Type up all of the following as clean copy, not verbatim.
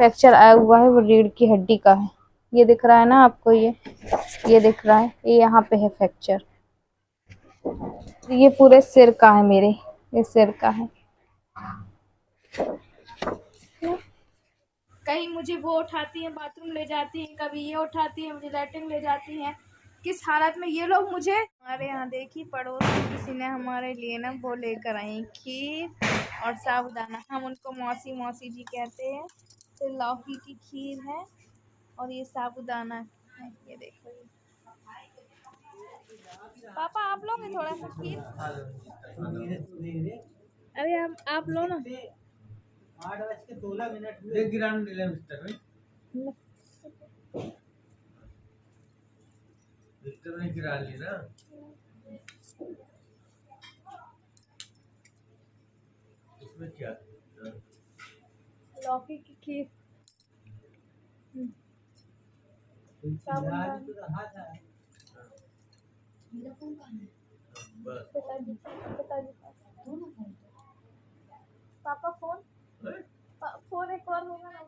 Fracture आया हुआ है वो रीढ़ की हड्डी का है। ये दिख रहा है ना आपको, ये दिख रहा है, ये यहाँ पे है फ्रैक्चर। ये पूरे सिर का है मेरे, ये सिर का है। कहीं मुझे वो उठाती है बाथरूम ले जाती है, कभी ये उठाती है मुझे लैट्रिन ले जाती है। किस हालत में ये लोग मुझे। हमारे यहाँ देखी पड़ोस में किसी ने हमारे लिए ना वो लेकर आई खीर और साबूदाना। हम उनको मौसी मौसी जी कहते हैं। तो लौकी की खीर है और ये साबूदाना है। ये देखो, ये पापा आप लोगे थोड़ा सा खीर? अरे आप लो ना। 8:16 ने गिरा ली ना। इसमें क्या लौकी की खीर। पापा फोन फोन एक और होगा ना।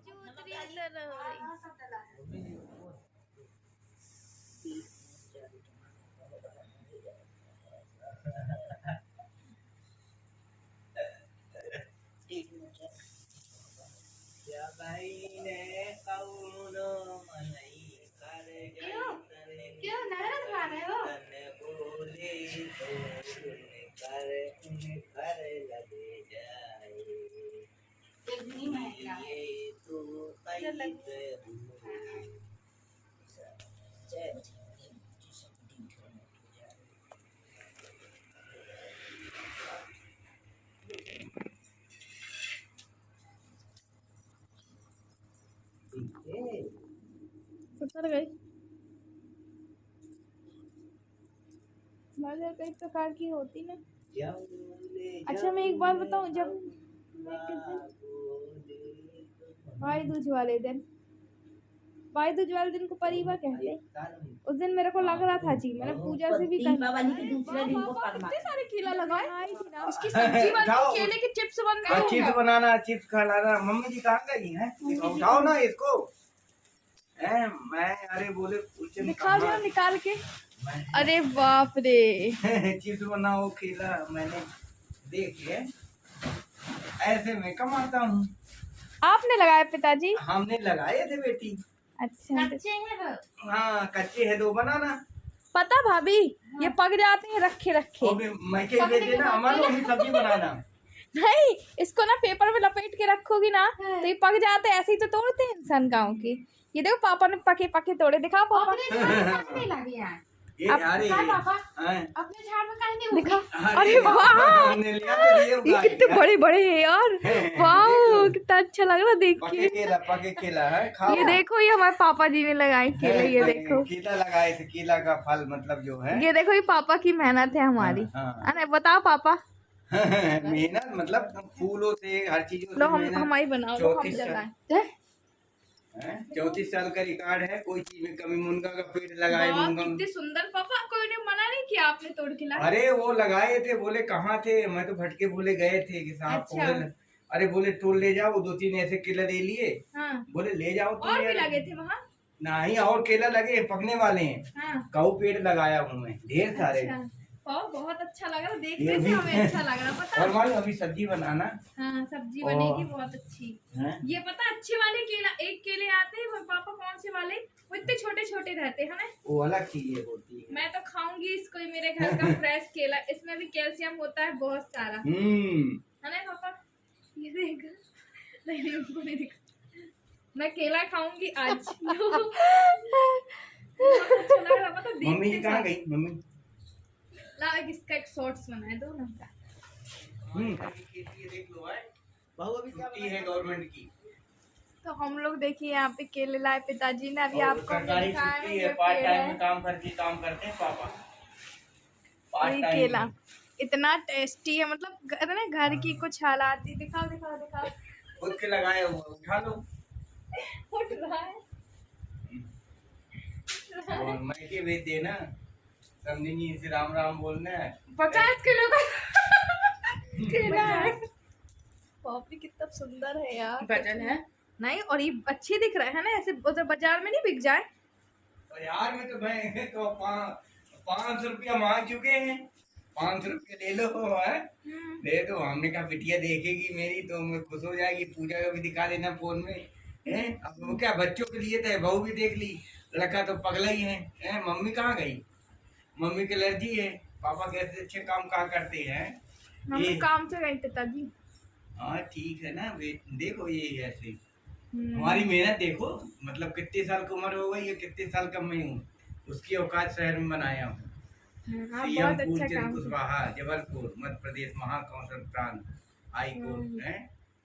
क्यों नजर खा रहे हो? उतर गई। मगर कई प्रकार की होती ना। अच्छा मैं एक बात बताऊं, जब मैं किस दिन भाई दूज वाले दिन को परीवा कहते हैं। उस दिन मेरे को लग रहा था जी, मैंने पूजा से भी कहा कितने सारे केला लगाए थी ना। इसकी सब्जी बनती, केले के चिप्स बनते हैं। चिप्स बनाना, चिप्स खाना। मम्मी जी कहाँ गई हैं? उठाओ ना इसको। मैं अरे बोले दिखाओ जरा निकाल के। अरे बाप रे चिप्स बनाओ केला। मैंने देखिए ऐसे मैं कमाता हूँ। आपने लगाया पिताजी? हमने लगाए थे बेटी। अच्छा कच्चे हैं? हाँ कच्चे है, दो बनाना। पता भाभी ये पक जाते हैं रखे रखे। मैं के दे देना हमारे सब्जी बनाना। नहीं इसको ना पेपर में लपेट के रखोगी ना तो ये पक जाते हैं। ऐसे ही तो तोड़ते हैं इंसान गाँव के। ये देखो पापा ने पके पके तोड़े, दिखाओ पापा। नहीं लगे यार। अरे पापा अपने झाड़ में कहीं नहीं दिखा। उगी। अरे वाह ये कितने बड़े बड़े हैं यार। वाह कितना अच्छा लग रहा देख के। पके केला है, खाओ। ये देखो ये हमारे पापा जी ने लगाए केले। ये देखो केला लगाए थे, केला का फल मतलब जो है। ये देखो ये पापा की मेहनत है हमारी। अरे बताओ पापा। मेहनत मतलब फूलों से हर चीजों लो से हमारी बनाओ, लो हम जलाएं। 34 साल का रिकॉर्ड है, कोई चीज में कभी। मुनगा का पेड़ लगाए, मुनगा कितने सुंदर। पापा कोई ने मना नहीं किया आपने तोड़ के लाए? अरे वो लगाए थे, बोले कहाँ थे, मैं तो भटके भूले गए थे कि साहब को बोले। अरे बोले तोड़ ले जाओ, 2-3 ऐसे केला ले लिए। बोले ले जाओ तुम। और भी लगे थे वहाँ? नहीं और केला लगे, पकने वाले हैं। कऊ पेड़ लगाया हूँ मैं ढेर सारे। बहुत अच्छा लग रहा, देखने से हमें अच्छा लग रहा। पता और मालूम अभी सब्जी बनाना। हाँ सब्जी बनेगी बहुत अच्छी। ये पता अच्छे वाले केला, एक केले आते हैं पापा कौन से वाले, वो इतने छोटे छोटे रहते हैं ना। वो अलग चीज होती है। मैं तो खाऊंगी इसको, मेरे घर का फ्रेश केला। इसमें भी कैल्शियम होता है बहुत सारा, है ना पापा? ये देखो, नहीं उनको नहीं दिखा। मैं केला खाऊंगी आज। अच्छा लग रहा पता। मम्मी कहाँ गई? मम्मी इसका एक शॉर्ट्स बनाए दो ना। देख लो है, बहु अभी छुट्टी है गवर्नमेंट की। तो हम लोग देखिए यहाँ पे केले लाए पिताजी ने। अभी आपको सरकारी छुट्टी है, पार्ट टाइम में काम करते हैं पापा। पार्ट टाइम केला इतना टेस्टी है, मतलब घर की कुछ हालात। दिखाओ दिखाओ दिखाओ। खुद के लगाए हुए, उठा लो। उठ रहा है। और मैं के भेज देना, समझी से राम राम बोलना है। 50 किलो का केला है। पापड़ी कितना सुंदर है यार। वजन है नहीं, और ये अच्छी दिख रहा है ना, ऐसे उधर बाजार में नहीं बिक जाए। बाजार में तो मैं तो 500 रुपया मांग चुके हैं, 500 रुपया ले लो है। दे दो, हमने कहा बिटिया देखेगी मेरी तो मैं खुश हो जाएगी, पूजा का भी दिखा देना फोन में है। अब वो क्या बच्चों के लिए तो बहू भी देख ली, लड़का तो पगला ही है। मम्मी कहाँ गई? मम्मी की एलर्जी है, पापा कैसे अच्छे काम कहाँ करते हैं। मम्मी काम से गई पिताजी। हाँ ठीक है ना, देखो ये ऐसे हमारी मेहनत देखो, मतलब कितने साल की उम्र हो गई है, कितने साल का मैं हूँ, उसकी औकात शहर में बनाया हूँ। सीएम फूलचंद कुशवाहा, जबलपुर, मध्य प्रदेश, महाकौशल प्रांत, हाई कोर्ट है,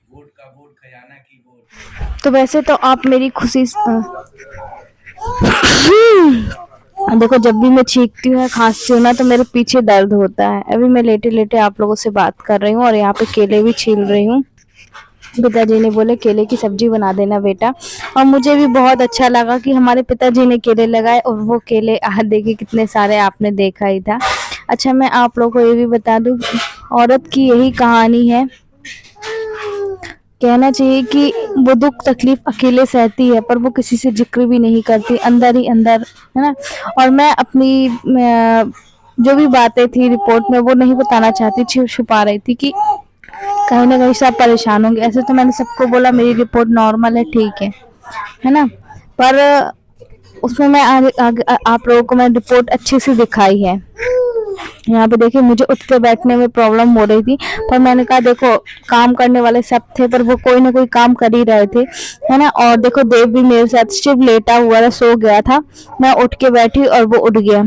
वोट का वोट, खजाना की वोट। तो वैसे तो आप मेरी खुशी देखो, जब भी मैं छींकती हूँ, खांसती हूँ ना, तो मेरे पीछे दर्द होता है। अभी मैं लेटे लेटे आप लोगों से बात कर रही हूँ और यहाँ पे केले भी छील रही हूँ। पिताजी ने बोले केले की सब्जी बना देना बेटा, और मुझे भी बहुत अच्छा लगा कि हमारे पिताजी ने केले लगाए, और वो केले देखिए कितने सारे आपने देखा ही था। अच्छा, मैं आप लोगों को ये भी बता दूं, औरत की यही कहानी है, कहना चाहिए कि वो दुख तकलीफ अकेले सहती है, पर वो किसी से जिक्र भी नहीं करती, अंदर ही अंदर, है ना। और मैं अपनी जो भी बातें थी रिपोर्ट में वो नहीं बताना चाहती, छुपा रही थी कि कहीं ना कहीं सब परेशान होंगे। ऐसे तो मैंने सबको बोला मेरी रिपोर्ट नॉर्मल है, ठीक है ना, पर उसमें मैं आप लोगों को मैं रिपोर्ट अच्छी सी दिखाई है। यहाँ पे देखिए, मुझे उठ के बैठने में प्रॉब्लम हो रही थी, पर मैंने कहा देखो काम करने वाले सब थे, पर वो कोई ना कोई काम कर ही रहे थे, है ना। और देखो देव भी मेरे साथ सिर्फ लेटा हुआ था, सो गया था, मैं उठ के बैठी और वो उठ गया।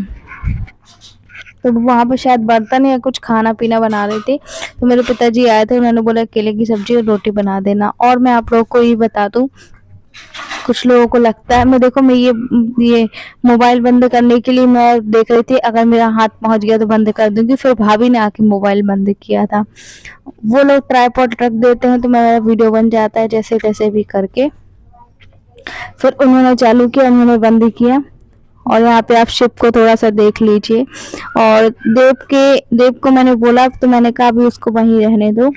तो वहाँ पर शायद बर्तन या कुछ खाना पीना बना रहे थे, तो मेरे पिताजी आए थे, उन्होंने बोला केले की सब्जी और रोटी बना देना। और मैं आप लोगों को ये बता दूं, कुछ लोगों को लगता है, मैं देखो मैं ये मोबाइल बंद करने के लिए मैं देख रही थी, अगर मेरा हाथ पहुंच गया तो बंद कर दूंगी, फिर भाभी ने आके मोबाइल बंद किया था। वो लोग ट्राइपॉड रख देते हैं तो मेरा वीडियो बन जाता है जैसे तैसे भी करके, फिर उन्होंने चालू किया, उन्होंने बंद किया। और यहाँ पे आप शिप को थोड़ा सा देख लीजिए, और देव को मैंने बोला, तो मैंने कहा अभी उसको वहीं रहने दो।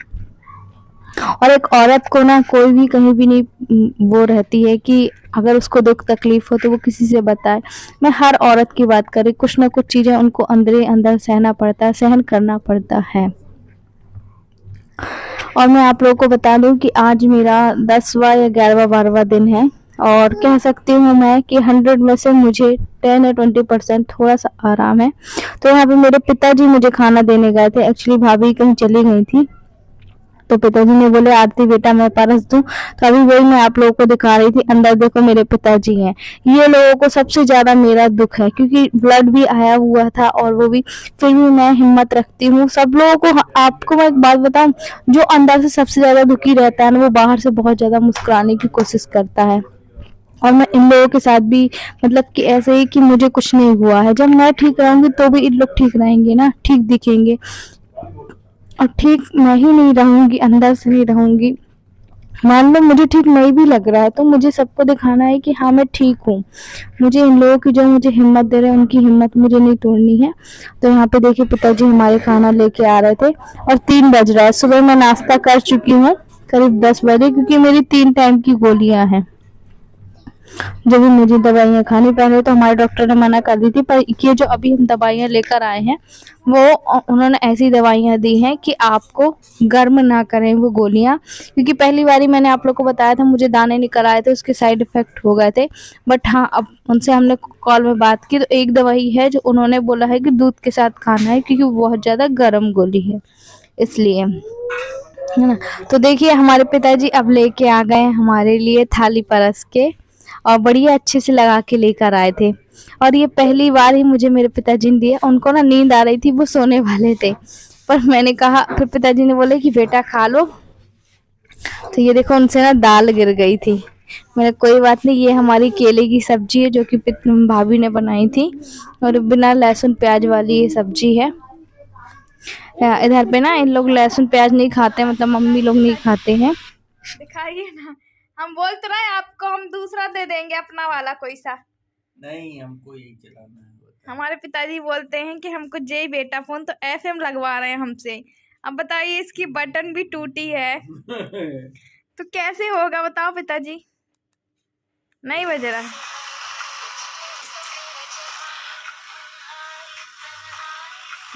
और एक औरत को ना कोई भी कहीं भी नहीं वो रहती है कि अगर उसको दुख तकलीफ हो तो वो किसी से बताए। मैं हर औरत की बात कर रही, कुछ ना कुछ चीजें उनको अंदर ही अंदर सहना पड़ता है, सहन करना पड़ता है। और मैं आप लोगों को बता दूं कि आज मेरा 10वां या 11वां 12वां दिन है, और कह सकती हूँ मैं कि 100 में से मुझे 10 या 20% थोड़ा सा आराम है। तो यहाँ पे मेरे पिताजी मुझे खाना देने गए थे, एक्चुअली भाभी कहीं चली गई थी, तो पिताजी ने बोले आरती बेटा मैं परस दूं, तो अभी वही मैं आप लोगों को दिखा रही थी। अंदर देखो मेरे पिताजी हैं, ये लोगों को सबसे ज्यादा मेरा दुख है, क्योंकि ब्लड भी आया हुआ था, और वो भी फिर भी मैं हिम्मत रखती हूँ सब लोगों को। आपको मैं एक बात बताऊं, जो अंदर से सबसे ज्यादा दुखी रहता है ना, वो बाहर से बहुत ज्यादा मुस्कुराने की कोशिश करता है। और मैं इन लोगों के साथ भी मतलब कि ऐसे ही कि मुझे कुछ नहीं हुआ है, जब मैं ठीक रहूंगी तो भी इन लोग ठीक रहेंगे ना, ठीक दिखेंगे। और ठीक मैं ही नहीं रहूंगी, अंदर से नहीं रहूंगी, मान लो मुझे ठीक नहीं भी लग रहा है, तो मुझे सबको दिखाना है कि हाँ मैं ठीक हूँ। मुझे इन लोगों की जो मुझे हिम्मत दे रहे हैं, उनकी हिम्मत मुझे नहीं तोड़नी है। तो यहाँ पे देखिए पिताजी हमारे खाना लेके आ रहे थे, और 3 बज रहा है। सुबह मैं नाश्ता कर चुकी हूँ करीब 10 बजे, क्योंकि मेरी 3 टाइम की गोलियां हैं जो भी मुझे दवाइयाँ खानी। पहले तो हमारे डॉक्टर ने मना कर दी थी, पर ये जो अभी हम दवाइयाँ लेकर आए हैं, वो उन्होंने ऐसी दवाइयाँ दी हैं कि आपको गर्म ना करें वो गोलियाँ, क्योंकि पहली बारी मैंने आप लोग को बताया था मुझे दाने निकल आए थे, उसके साइड इफेक्ट हो गए थे। बट हाँ, अब उनसे हमने कॉल में बात की, तो एक दवाई है जो उन्होंने बोला है कि दूध के साथ खाना है, क्योंकि वो बहुत ज़्यादा गर्म गोली है, इसलिए, है ना। तो देखिए हमारे पिताजी अब लेके आ गए हमारे लिए थाली परस के, और बढ़िया अच्छे से लगा के लेकर आए थे। और ये पहली बार ही मुझे मेरे पिताजी ने दिया। उनको ना नींद आ रही थी, वो सोने वाले थे, पर मैंने कहा, फिर पिताजी ने बोले कि बेटा खा लो। तो ये देखो उनसे ना दाल गिर गई थी। मैंने कोई बात नहीं, ये हमारी केले की सब्जी है जो कि भाभी ने बनाई थी, और बिना लहसुन प्याज वाली ये सब्जी है। इधर पे ना इन लोग लहसुन प्याज नहीं खाते, मतलब मम्मी लोग नहीं खाते हैं। दिखाइए ना, हम बोल तो रहे आपको, हम दूसरा दे देंगे अपना वाला कोई सा। नहीं, हमको यही चलाना है। हमारे पिताजी बोलते हैं कि हमको जय बेटा फोन, तो FM लगवा रहे हैं हमसे। अब बताइए, इसकी बटन भी टूटी है। तो कैसे होगा बताओ पिताजी? नहीं बज रहा।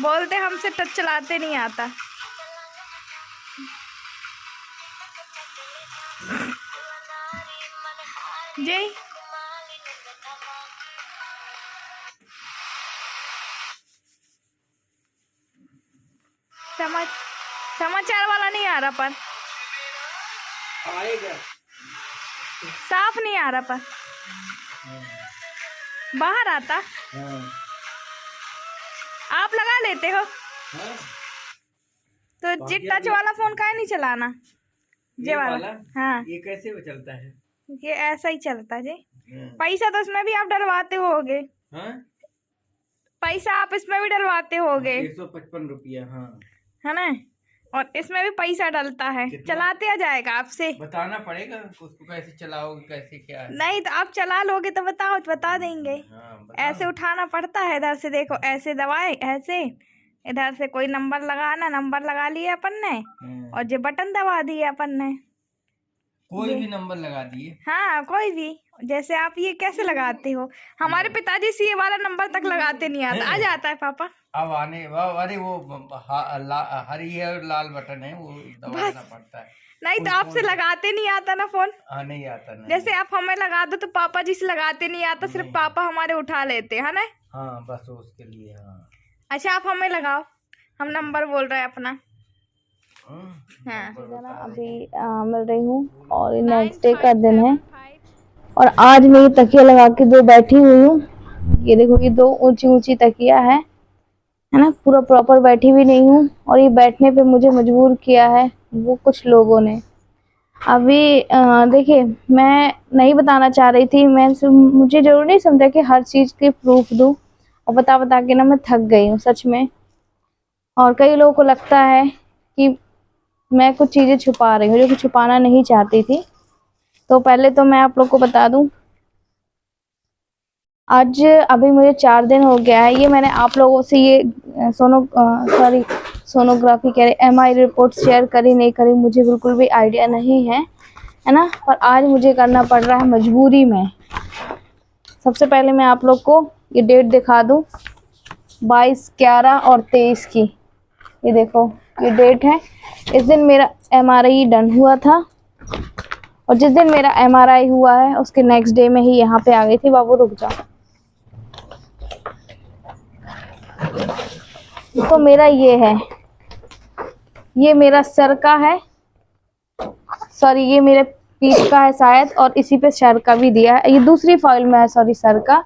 बोलते हमसे टच चलाते नहीं आता। जी समाचार वाला नहीं आ रहा, पर आएगा। साफ नहीं आ रहा, पर बाहर आता। हाँ। आप लगा लेते हो हाँ? तो जी टच वाला फोन काहे नहीं चलाना? ये वाला? हाँ, ये कैसे वो चलता है? ये ऐसा ही चलता है जी। पैसा तो इसमें भी आप डलवाते होगे। हाँ? पैसा आप इसमें भी डलवाते होगे। 155 रुपया। हाँ, है ना? और इसमें भी पैसा डलता है। चलाते आ जाएगा आपसे। बताना पड़ेगा उसको कैसे चलाओगे, कैसे क्या है। नहीं तो आप चला लोगे तो बताओ, तो बता देंगे। हाँ, ऐसे उठाना पड़ता है, इधर से देखो, ऐसे दबाए, ऐसे इधर से कोई नंबर लगाना, नंबर लगा लिया अपन ने, और जो बटन दबा दिए अपन ने। कोई भी नंबर लगा दिए? हाँ, कोई भी। जैसे आप ये कैसे लगाते हो? हमारे पिताजी से ये वाला नंबर तक लगाते नहीं आता। आ जाता है पापा। अब आने अरे वो हरी और लाल बटन है, वो दबाना पड़ता है। नहीं तो आपसे लगाते नहीं आता ना फोन? हाँ, नहीं आता नहीं। जैसे आप हमें लगा दो तो पापा जी से लगाते नहीं आता, सिर्फ पापा हमारे उठा लेते है ना? हाँ, बस उसके लिए। हाँ, अच्छा, आप हमें लगाओ, हम नंबर बोल रहे हैं अपना। हाँ, अभी मिल रही हूँ और नेक्स्ट डे का दिन है और आज मैं ये तकिया लगा के दो बैठी हुई हूँ। ये देखो, ये दो ऊंची ऊंची तकिया है ना, पूरा प्रॉपर बैठी भी नहीं हूँ और ये बैठने पे मुझे मजबूर किया है वो कुछ लोगों ने। अभी देखिए, मैं नहीं बताना चाह रही थी, मुझे जरूर नहीं समझा कि हर चीज़ की प्रूफ दूँ, और बता बता के ना मैं थक गई हूँ सच में। और कई लोगों को लगता है कि मैं कुछ चीज़ें छुपा रही हूँ जो कि छुपाना नहीं चाहती थी। तो पहले तो मैं आप लोग को बता दूं, आज अभी मुझे 4 दिन हो गया है। ये मैंने आप लोगों से ये सोनोग्राफी कह रहे MRI रिपोर्ट शेयर करी नहीं करी, मुझे बिल्कुल भी आइडिया नहीं है ना, पर आज मुझे करना पड़ रहा है मजबूरी में। सबसे पहले मैं आप लोग को ये डेट दिखा दूं, 22, 11 और 23 की। ये देखो, ये डेट है। इस दिन मेरा MRI डन हुआ था और जिस दिन मेरा MRI हुआ है उसके नेक्स्ट डे में ही यहाँ पे आ गई थी। बाबू रुक जा। तो मेरा ये है, ये मेरा सर का है, सॉरी ये मेरे पीठ का है शायद, और इसी पे सर का भी दिया है। ये दूसरी फाइल में है, सॉरी सर का।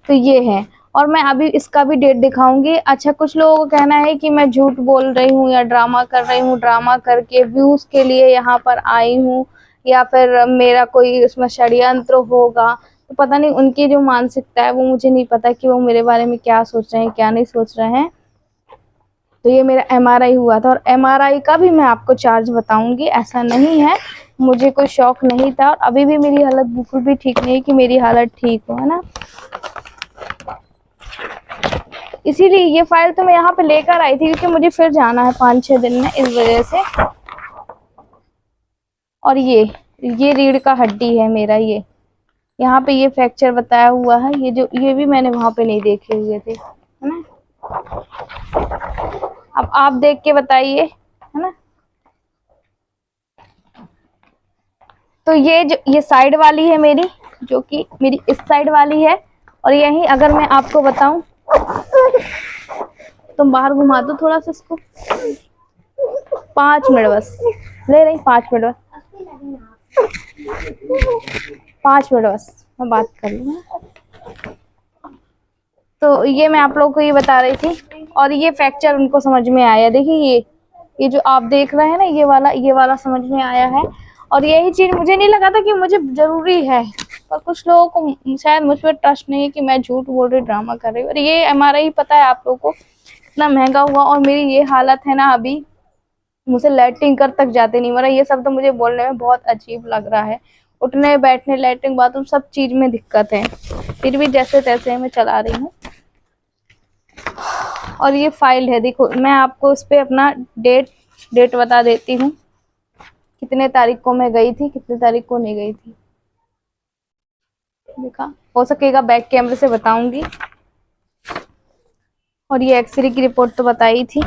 तो ये है, और मैं अभी इसका भी डेट दिखाऊंगी। अच्छा, कुछ लोगों को कहना है कि मैं झूठ बोल रही हूँ या ड्रामा कर रही हूँ, ड्रामा करके व्यूज के लिए यहाँ पर आई हूँ, या फिर मेरा कोई उसमें षड्यंत्र होगा। तो पता नहीं, उनकी जो मानसिकता है वो मुझे नहीं पता कि वो मेरे बारे में क्या सोच रहे हैं, क्या नहीं सोच रहे हैं। तो ये मेरा MRI हुआ था और MRI का भी मैं आपको चार्ज बताऊंगी। ऐसा नहीं है, मुझे कोई शौक नहीं था, और अभी भी मेरी हालत बिल्कुल भी ठीक नहीं है कि मेरी हालत ठीक हो, है ना। इसीलिए ये फाइल तो मैं यहाँ पे लेकर आई थी क्योंकि मुझे फिर जाना है 5-6 दिन में, इस वजह से। और ये रीढ़ का हड्डी है मेरा, ये यहाँ पे ये फ्रैक्चर बताया हुआ है। ये भी मैंने वहां पे नहीं देखे हुए थे, है ना। अब आप देख के बताइए, है ना। तो ये साइड वाली है मेरी, जो कि मेरी इस साइड वाली है। और यही अगर मैं आपको बताऊं, तुम बाहर घुमा दो थोड़ा सा इसको, 5 मिनट बस ले रही, 5 मिनट बस, 5 मिनट बस, मैं बात कर लूँ। तो ये मैं आप लोगों को ये बता रही थी, और ये फ्रैक्चर उनको समझ में आया। देखिए, ये जो आप देख रहे हैं ना, ये वाला समझ में आया है। और यही चीज मुझे नहीं लगा था कि मुझे जरूरी है, पर कुछ लोगों को शायद मुझ पर ट्रस्ट नहीं है कि मैं झूठ बोल रही, ड्रामा कर रही हूँ। और ये MRI पता है आप लोगों को इतना महंगा हुआ, और मेरी ये हालत है ना, अभी मुझे लैट्रिन कर तक जाते नहीं। मेरा ये शब्द मुझे बोलने में बहुत अजीब लग रहा है, उठने बैठने, लैट्रिन, बाथरूम, सब चीज में दिक्कत है। फिर भी जैसे तैसे मैं चला रही हूँ। और ये फाइल है, देखो मैं आपको इस पे अपना डेट बता देती हूँ कितने तारीख को मैं गई थी, कितने तारीख को नहीं गई थी। देखा, हो सकेगा बैक कैमरे से बताऊंगी। और ये एक्सरे की रिपोर्ट तो बताई थी।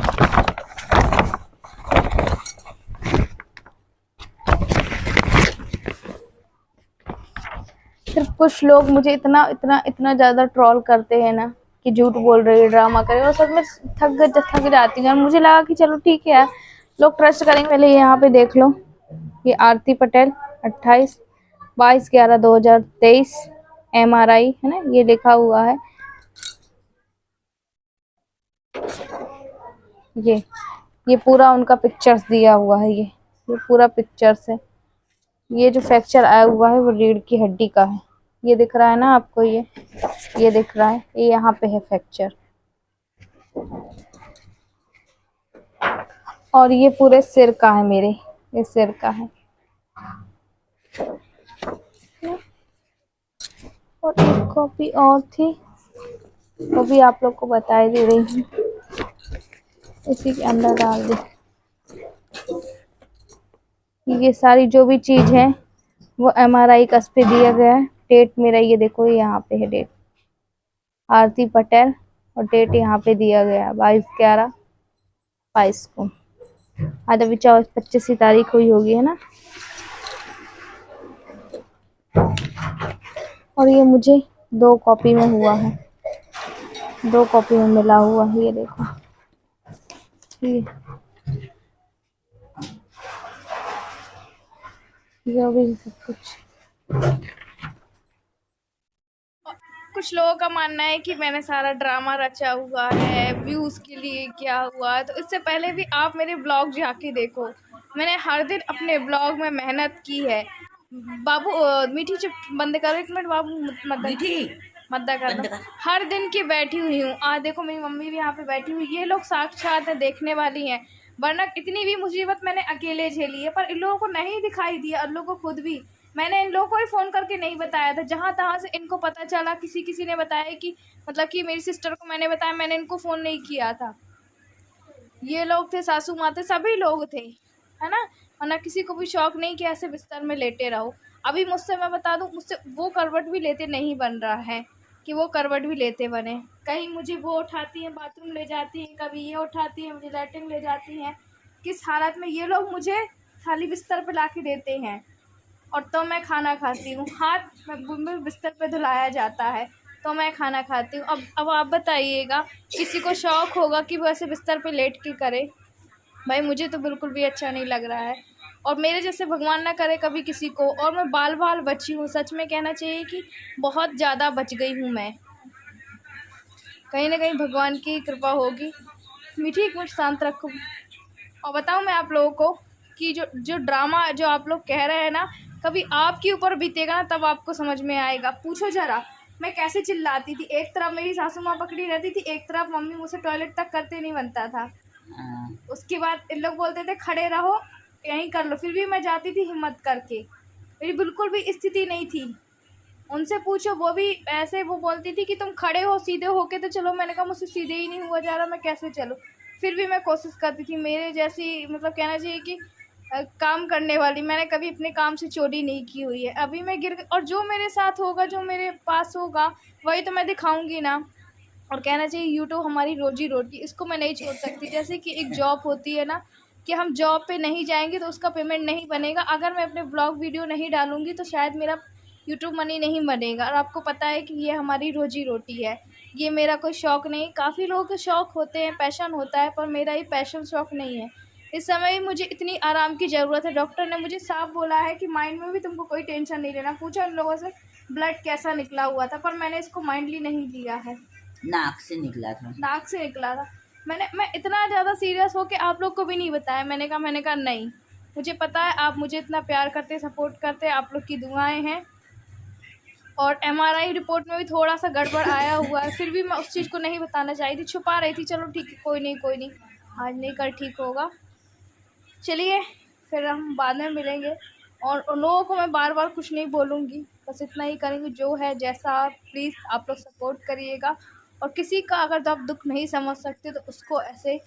सिर्फ कुछ लोग मुझे इतना इतना इतना ज्यादा ट्रोल करते हैं ना कि झूठ बोल रही है, ड्रामा करे, और सब में थक जाती हूँ। और मुझे लगा कि चलो ठीक है यार, लोग ट्रस्ट करेंगे। पहले यहाँ पे देख लो, ये आरती पटेल 28/22/2023 MRI है ना, ये लिखा हुआ है। ये पूरा उनका पिक्चर्स दिया हुआ है। ये पूरा पिक्चर्स है। ये जो फ्रैक्चर आया हुआ है वो रीढ़ की हड्डी का है। ये दिख रहा है ना आपको, ये दिख रहा है, ये यहाँ पे है फ्रैक्चर। और ये पूरे सिर का है मेरे, ये सिर का है। और एक कॉपी और थी, वो भी आप लोग को बता दे रही हूँ, इसी के अंदर डाल दी। ये सारी जो भी चीज है वो MRI कस पे दिया गया है। डेट मेरा ये देखो, यहाँ पे है डेट, आरती पटेल, और डेट यहाँ पे दिया गया है 22/11/22 को। आज अभी 25 तारीख हुई होगी है ना। और ये मुझे 2 कॉपी में हुआ है, 2 कॉपी में मिला हुआ है। ये देखो, ये भी सब कुछ लोगों का मानना है कि मैंने सारा ड्रामा रचा हुआ है व्यूज़ के लिए किया हुआ है। तो इससे पहले भी आप मेरे ब्लॉग जाके देखो, मैंने हर दिन अपने ब्लॉग में मेहनत की है। बाबू मीठी चुप बंद करो 1 मिनट बाबू, मत कर। हर दिन की बैठी हुई हूँ। आज देखो मेरी मम्मी भी यहाँ पे बैठी हुई, ये लोग साक्षात है, देखने वाली हैं। वरना इतनी भी मुसीबत मैंने अकेले झेली है, पर इन लोगों को नहीं दिखाई दिया। इन लोगों को खुद भी मैंने इन लोगों को ही फ़ोन करके नहीं बताया था। जहाँ तहाँ से इनको पता चला, किसी ने बताया कि मतलब कि मेरी सिस्टर को मैंने बताया, मैंने इनको फ़ोन नहीं किया था। ये लोग थे, सासू माँ थे, सभी लोग थे, है ना। वरना किसी को भी शौक नहीं कि ऐसे बिस्तर में लेटे रहो। अभी मुझसे, मैं बता दूँ, मुझसे वो करवट भी लेते नहीं बन रहा है कि वो करवट भी लेते बने। कहीं मुझे वो उठाती हैं, बाथरूम ले जाती हैं, कभी ये उठाती हैं, मुझे लैट्रिन ले जाती हैं। किस हालत में ये लोग मुझे खाली बिस्तर पे ला के देते हैं, और तो मैं खाना खाती हूँ। हाथ में बिस्तर पे धुलाया जाता है तो मैं खाना खाती हूँ। अब आप बताइएगा, किसी को शौक़ होगा कि वो ऐसे बिस्तर पे लेट के करे? भाई मुझे तो बिल्कुल भी अच्छा नहीं लग रहा है। और मेरे जैसे भगवान ना करे कभी किसी को। और मैं बाल बची हूँ, सच में कहना चाहिए कि बहुत ज़्यादा बच गई हूँ मैं। कहीं ना कहीं भगवान की कृपा होगी। मीठी 1 मिनट शांत रखो। और बताऊँ मैं आप लोगों को कि जो ड्रामा जो आप लोग कह रहे हैं ना, कभी आपके ऊपर बीतेगा ना, तब आपको समझ में आएगा। पूछो ज़रा मैं कैसे चिल्लाती थी। एक तरफ मेरी सासू माँ पकड़ी रहती थी, एक तरफ मम्मी मुझसे टॉयलेट तक करते नहीं बनता था। उसके बाद इन लोग बोलते थे खड़े रहो, यहीं कर लो, फिर भी मैं जाती थी हिम्मत करके। मेरी बिल्कुल भी स्थिति नहीं थी। उनसे पूछो, वो भी ऐसे वो बोलती थी कि तुम खड़े हो, सीधे होके तो चलो। मैंने कहा मुझसे सीधे ही नहीं हुआ जा रहा, मैं कैसे चलूँ। फिर भी मैं कोशिश करती थी। मेरे जैसी मतलब कहना चाहिए कि काम करने वाली, मैंने कभी अपने काम से चोरी नहीं की हुई है। अभी मैं और जो मेरे साथ होगा, जो मेरे पास होगा, वही तो मैं दिखाऊंगी ना। और कहना चाहिए यूट्यूब हमारी रोजी रोटी, इसको मैं नहीं छोड़ सकती। जैसे कि एक जॉब होती है ना, कि हम जॉब पे नहीं जाएंगे तो उसका पेमेंट नहीं बनेगा। अगर मैं अपने ब्लॉग वीडियो नहीं डालूंगी तो शायद मेरा यूट्यूब मनी नहीं बनेगा। और आपको पता है कि ये हमारी रोजी रोटी है, ये मेरा कोई शौक़ नहीं। काफ़ी लोगों के शौक़ होते हैं, पैशन होता है, पर मेरा ये पैशन शौक़ नहीं है। इस समय मुझे इतनी आराम की ज़रूरत है। डॉक्टर ने मुझे साफ बोला है कि माइंड में भी तुमको कोई टेंशन नहीं लेना। पूछो उन लोगों से ब्लड कैसा निकला हुआ था, पर मैंने इसको माइंडली नहीं लिया है। नाक से निकला था। नाक से निकला था। मैं इतना ज़्यादा सीरियस हो के आप लोग को भी नहीं बताया। मैंने कहा नहीं, मुझे पता है आप मुझे इतना प्यार करते, सपोर्ट करते, आप लोग की दुआएं हैं। और MRI रिपोर्ट में भी थोड़ा सा गड़बड़ आया हुआ है, फिर भी मैं उस चीज़ को नहीं बताना चाही थी, छुपा रही थी। चलो ठीक है, कोई नहीं, आज नहीं कल ठीक होगा। चलिए फिर हम बाद में मिलेंगे। और उन लोगों को मैं बार बार कुछ नहीं बोलूँगी, बस इतना ही करेंगे जो है जैसा। प्लीज़ आप लोग सपोर्ट करिएगा। और किसी का अगर आप दुख नहीं समझ सकते तो उसको ऐसे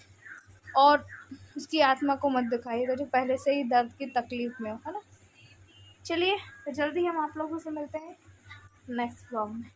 और उसकी आत्मा को मत दिखाइएगा जो पहले से ही दर्द की तकलीफ़ में हो, है ना। चलिए तो जल्दी हम आप लोगों से मिलते हैं नेक्स्ट व्लॉग में।